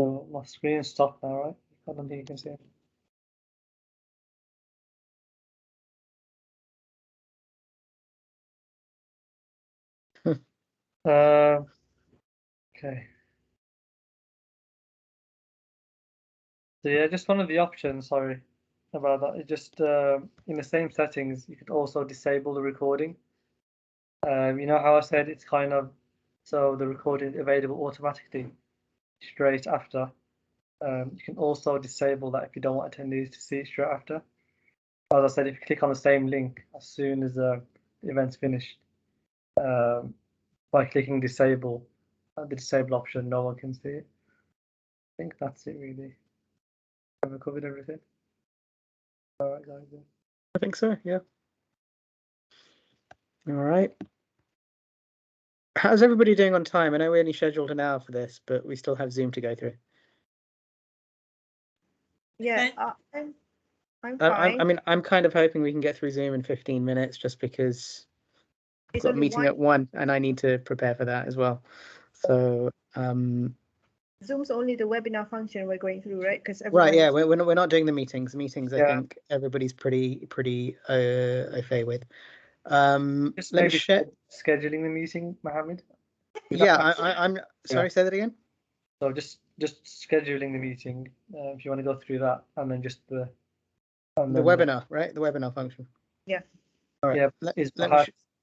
So my screen is stopped now, right? I don't think you can see it. Okay. So yeah, just one of the options, sorry about that. It just in the same settings, you could also disable the recording. You know how I said it's kind of so the recording is available automatically straight after. You can also disable that if you don't want attendees to see it straight after. As I said, if you click on the same link as soon as the event's finished, by clicking disable, the disable option, no one can see it. I think that's it really. Have we covered everything? All right, guys. I think so, yeah. All right. How's everybody doing on time? I know we only scheduled an hour for this, but we still have Zoom to go through. Yeah, I'm fine. I mean, I'm kind of hoping we can get through Zoom in 15 minutes just because I've got a meeting at 1 and I need to prepare for that as well. So, Zoom's only the webinar function we're going through, right? Because right, yeah, we're not doing the meetings. Meetings, I Yeah. think everybody's pretty au fait with. Just Let me maybe share. scheduling the meeting, Mohammed. Yeah, I'm sorry. Say that again. So just scheduling the meeting. If you want to go through that, and then just the webinar, right? The webinar function. Yeah. All right.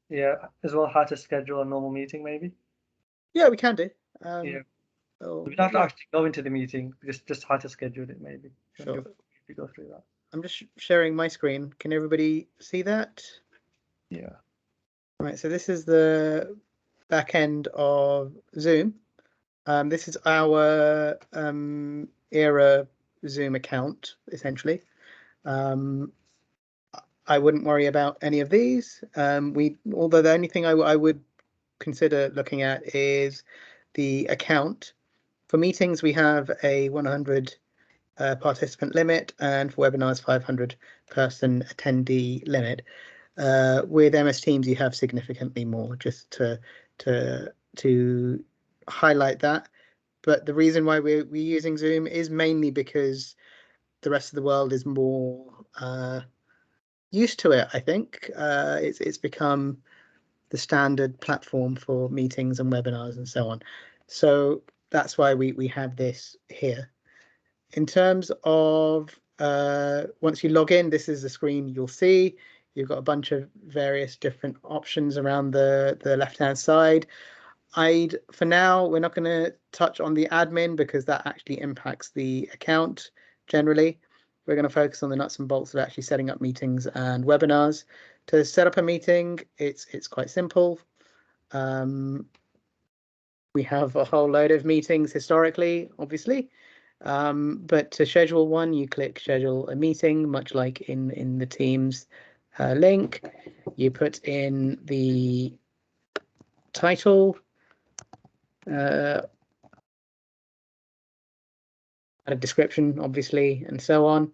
Yeah, as well how to schedule a normal meeting, maybe. Yeah, we can do. Yeah. Oh, we don't have to actually go into the meeting. Just how to schedule it, maybe. Sure. If you go through that. I'm just sharing my screen. Can everybody see that? Yeah. All right. So this is the back end of Zoom. This is our Era Zoom account, essentially. I wouldn't worry about any of these. Although the only thing I would consider looking at is the account. For meetings, we have a 100 participant limit, and for webinars, 500 person attendee limit. With MS Teams, you have significantly more, just to highlight that. But the reason why we're using Zoom is mainly because the rest of the world is more used to it. I think it's become the standard platform for meetings and webinars and so on. So that's why we have this here. In terms of once you log in, this is the screen you'll see. You've got a bunch of various different options around the left-hand side. For now, we're not going to touch on the admin because that actually impacts the account generally. We're going to focus on the nuts and bolts of actually setting up meetings and webinars. To set up a meeting, it's quite simple. We have a whole load of meetings historically, obviously. But to schedule one, you click schedule a meeting, much like in the Teams link. You put in the title, a description, obviously, and so on.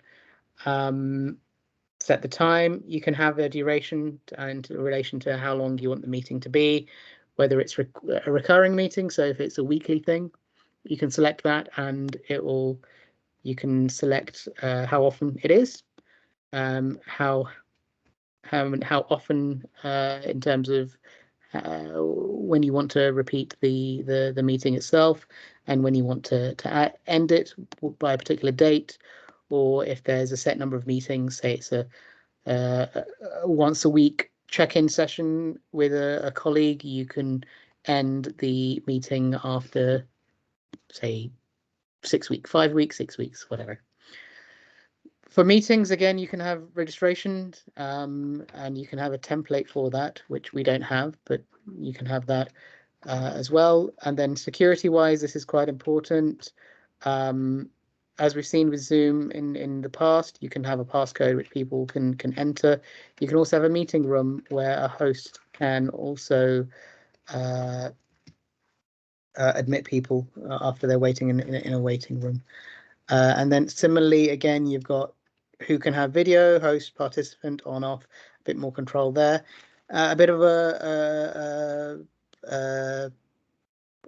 Set the time. You can have a duration in relation to how long you want the meeting to be, whether it's a recurring meeting. So if it's a weekly thing, you can select that, and you can select how often it is, how often in terms of when you want to repeat the meeting itself, and when you want to end it by a particular date, or if there's a set number of meetings, say it's a once a week check-in session with a colleague, you can end the meeting after, say, 6 weeks, 5 weeks, 6 weeks, whatever. For meetings, again, you can have registration, and you can have a template for that, which we don't have, but you can have that as well. And then security-wise, this is quite important. As we've seen with Zoom in the past, you can have a passcode which people can enter. You can also have a meeting room where a host can also admit people after they're waiting in a waiting room. And then similarly, again, you've got who can have video, host, participant, on, off, a bit more control there. A bit of a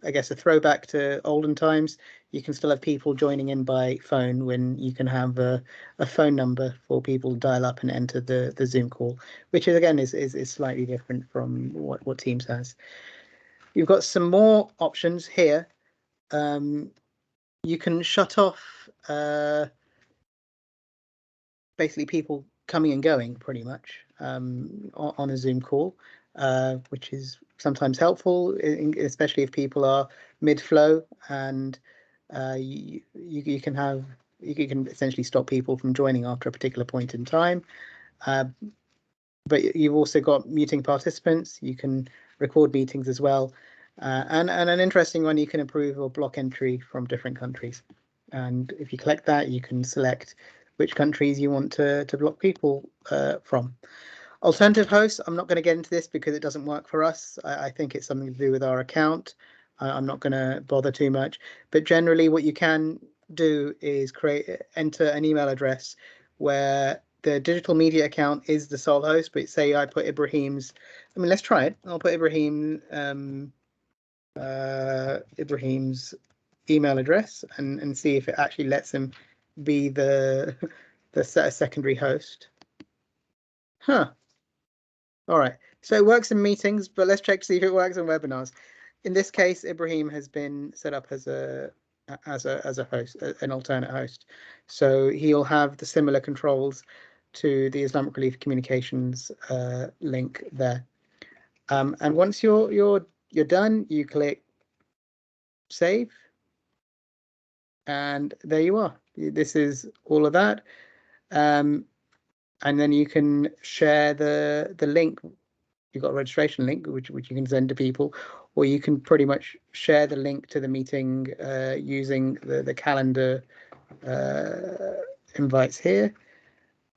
I guess, a throwback to olden times. You can still have people joining in by phone when you can have a phone number for people to dial up and enter the Zoom call, which is, again, is slightly different from what Teams has. You've got some more options here. You can shut off basically people coming and going pretty much on a Zoom call, which is sometimes helpful, especially if people are mid-flow, and you can essentially stop people from joining after a particular point in time. But you've also got muting participants. You can record meetings as well, and an interesting one, you can approve or block entry from different countries. And if you collect that, you can select which countries you want to block people from. Alternative hosts, I'm not going to get into this because it doesn't work for us. I think it's something to do with our account. I'm not going to bother too much. But generally, what you can do is enter an email address where the digital media account is the sole host. But say I put Ibrahim's. I mean, let's try it. I'll put Ibrahim's email address and see if it actually lets him be the secondary host. Huh. All right. So it works in meetings, but let's check to see if it works in webinars. In this case, Ibrahim has been set up as a host, an alternate host. So he'll have the similar controls to the Islamic Relief Communications link there. And once you're done, you click save, and there you are. This is all of that. And then you can share the link. You've got a registration link, which you can send to people, or you can pretty much share the link to the meeting using the calendar invites here.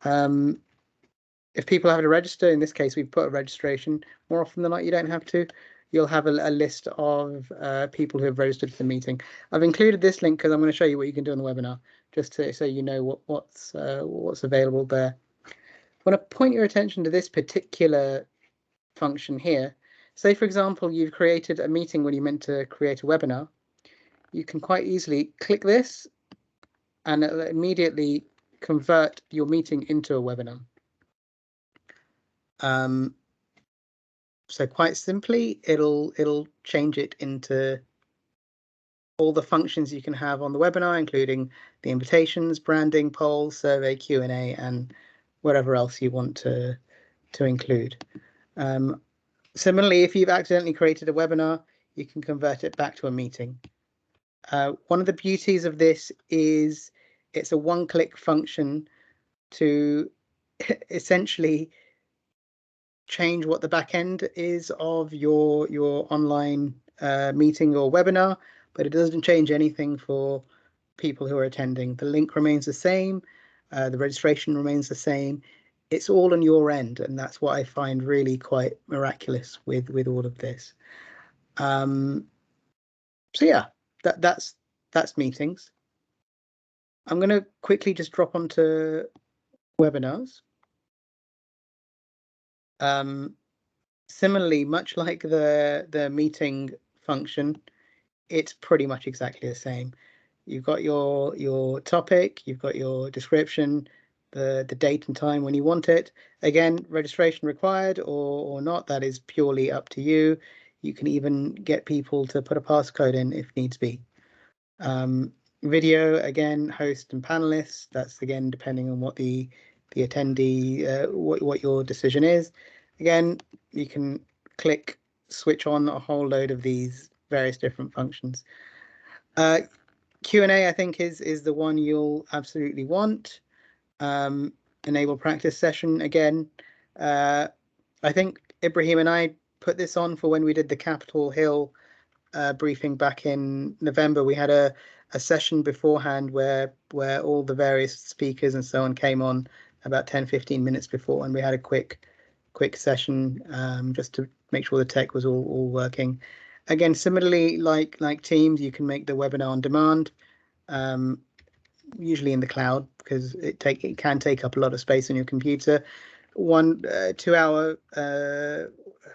If people have to register, in this case, we've put a registration. More often than not, you don't have to. You'll have a list of people who have registered for the meeting. I've included this link because I'm going to show you what you can do on the webinar, just so you know what's available there. I want to point your attention to this particular function here. Say, for example, you've created a meeting when you meant to create a webinar. You can quite easily click this and it'll immediately convert your meeting into a webinar. So quite simply, it'll change it into all the functions you can have on the webinar, including the invitations, branding, polls, survey, Q&A, and whatever else you want to include. Similarly, if you've accidentally created a webinar, you can convert it back to a meeting. One of the beauties of this is it's a one-click function to essentially change what the back end is of your online meeting or webinar, but it doesn't change anything for people who are attending. The link remains the same, the registration remains the same. It's all on your end, and that's what I find really quite miraculous with all of this. So yeah, that's meetings. I'm going to quickly just drop onto webinars. Similarly, much like the meeting function, it's pretty much exactly the same. You've got your topic, you've got your description, the date and time when you want it. Again, registration required or not, that is purely up to you. You can even get people to put a passcode in if needs be. Video, again, host and panelists, that's again depending on what the attendee, what your decision is. Again, you can click switch on a whole load of these various different functions. Q&A, I think, is the one you'll absolutely want. Enable practice session again. I think Ibrahim and I put this on for when we did the Capitol Hill briefing back in November. We had a session beforehand where all the various speakers and so on came on about 10-15 minutes before, and we had a quick session just to make sure the tech was all working. Again, similarly, like Teams, you can make the webinar on demand, usually in the cloud, because it can take up a lot of space on your computer. 2 hour,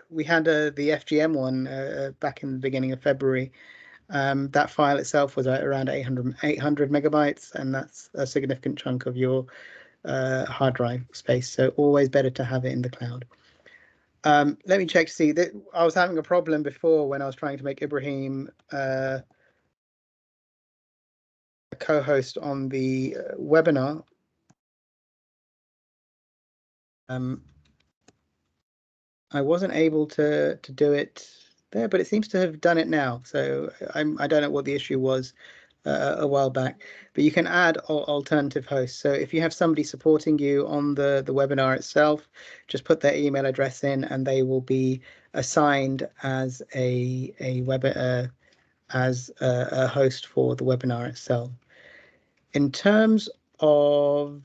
we had the FGM one back in the beginning of February, That file itself was around 800 megabytes, and that's a significant chunk of your hard drive space. So always better to have it in the cloud. Let me check to see that I was having a problem before when I was trying to make Ibrahim a co-host on the webinar. I wasn't able to do it there, but it seems to have done it now. So I don't know what the issue was a while back, but you can add alternative hosts. So if you have somebody supporting you on the webinar itself, just put their email address in, and they will be assigned as a host for the webinar itself. In terms of,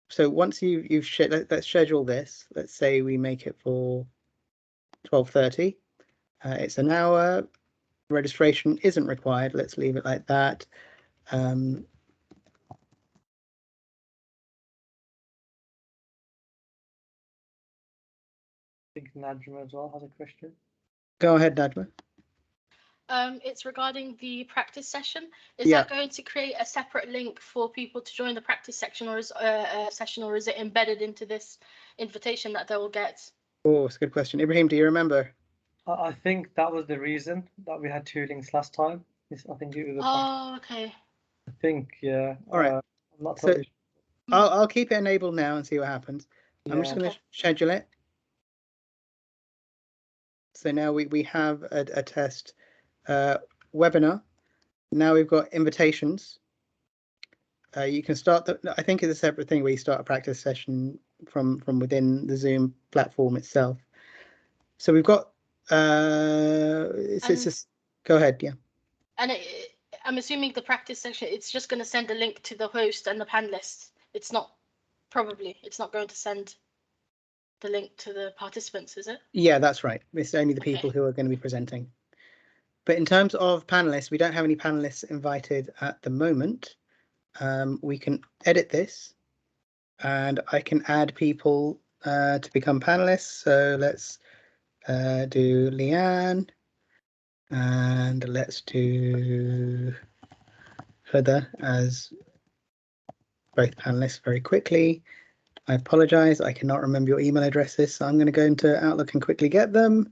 so once you've let's schedule this. Let's say we make it for 12:30. It's an hour. Registration isn't required. Let's leave it like that. I think Najma as well has a question. Go ahead, Najma. It's regarding the practice session. Is Yeah. that going to create a separate link for people to join the practice section, or is it embedded into this invitation that they will get? Oh, it's a good question. Ibrahim, do you remember? I think that was the reason that we had 2 links last time. I think it was. Oh, okay. I think, yeah. All right. I'm not So totally I'll keep it enabled now and see what happens. I'm just Yeah. going to schedule it. So now we have a test webinar. Now we've got invitations. You can start I think it's a separate thing where you start a practice session from within the Zoom platform itself. So we've got go ahead, yeah. And I'm assuming the practice section, it's just going to send a link to the host and the panelists. It's not going to send the link to the participants, is it? Yeah, that's right. It's only the people who are going to be presenting. But in terms of panelists, we don't have any panelists invited at the moment. We can edit this, and I can add people to become panelists. So let's do Leanne, and let's do Huda as both panelists very quickly. I apologize, I cannot remember your email addresses, so I'm going to go into Outlook and quickly get them.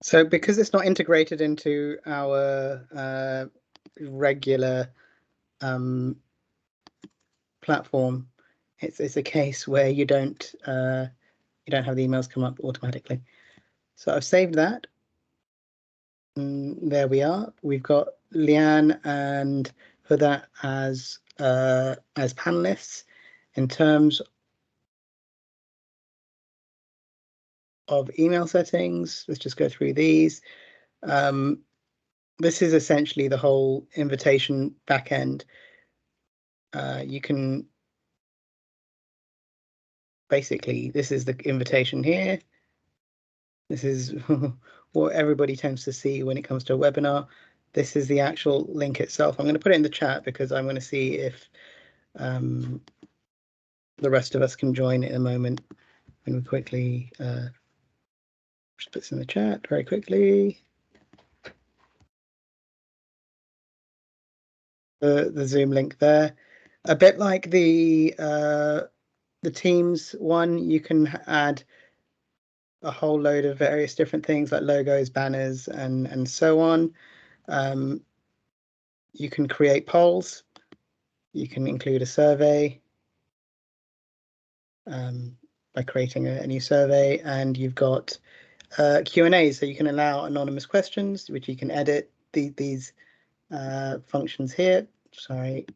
So because it's not integrated into our regular platform, it's a case where you don't have the emails come up automatically. So I've saved that. There we are. We've got Leanne and Huda as panelists. In terms of email settings, let's just go through these. This is essentially the whole invitation backend. You can basically, this is the invitation here. This is what everybody tends to see when it comes to a webinar. This is the actual link itself. I'm going to put it in the chat because I'm going to see if the rest of us can join in a moment. And we quickly just put this in the chat very quickly. The Zoom link there. A bit like the Teams one, you can add a whole load of various different things like logos, banners, and so on. You can create polls. You can include a survey by creating a new survey, and you've got Q&A, so you can allow anonymous questions, which you can edit these functions here. Sorry,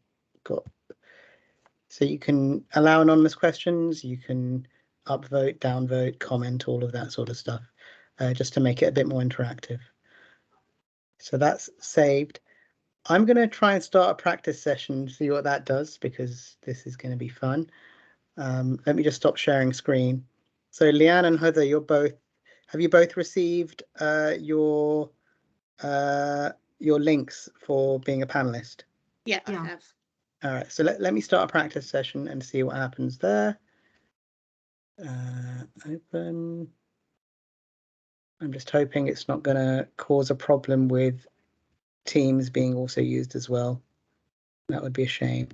so you can allow anonymous questions. You can upvote, downvote, comment, all of that sort of stuff, just to make it a bit more interactive. So that's saved. I'm going to try and start a practice session, see what that does, because this is going to be fun. Let me just stop sharing screen. So Leanne and Heather, have you both received your links for being a panelist? Yeah, Yeah. I have. All right, so let me start a practice session and see what happens there. Open. I'm just hoping it's not going to cause a problem with Teams being also used as well. That would be a shame.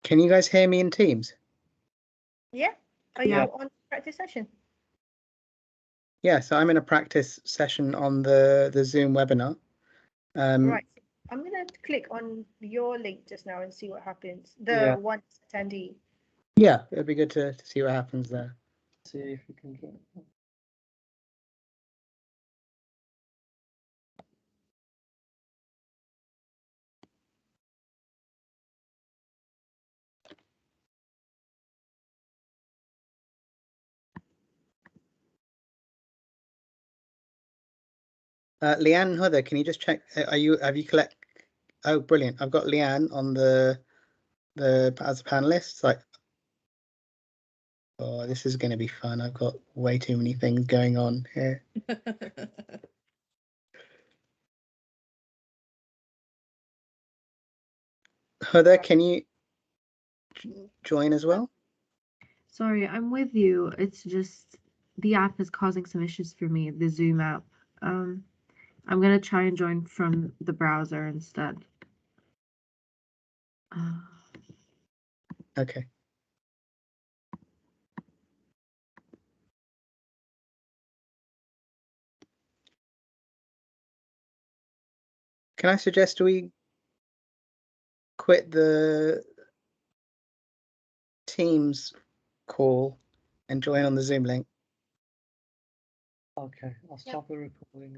Can you guys hear me in Teams? Yeah. Are Yeah. you on practice session? Yeah, so I'm in a practice session on the Zoom webinar. Right. I'm gonna click on your link just now and see what happens. The Yeah. one attendee. Yeah, it'd be good to see what happens there. See if we can get. Leanne and Heather, can you just check? Have you collect? Oh, brilliant! I've got Leanne on the as a panelist. Like, oh, this is going to be fun. I've got way too many things going on here. Heather, can you join as well? Sorry, I'm with you. It's just the app is causing some issues for me, the Zoom app. I'm gonna try and join from the browser instead. Okay. Can I suggest we quit the Teams call and join on the Zoom link? Okay, I'll stop the recording.